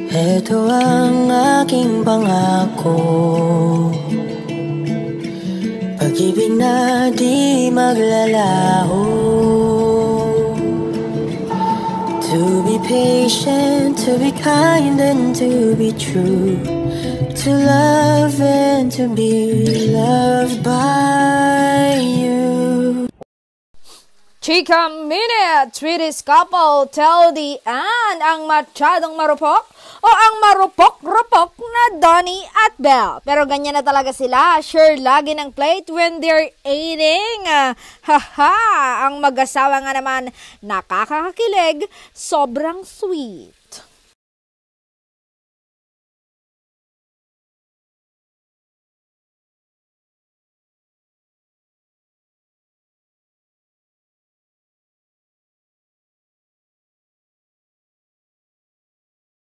Ito ang aking pangako, pag-ibig na di maglalaho. To be patient, to be kind and to be true, to love and to be loved by you. Chika Minute, Swedish couple tell the Ann ang matsyadong marupok o ang marupok-rupok na Donnie at Belle. Pero ganyan na talaga sila, share lagi ng plate when they're eating. Haha, ang mag-asawa nga naman nakakakilig, sobrang sweet.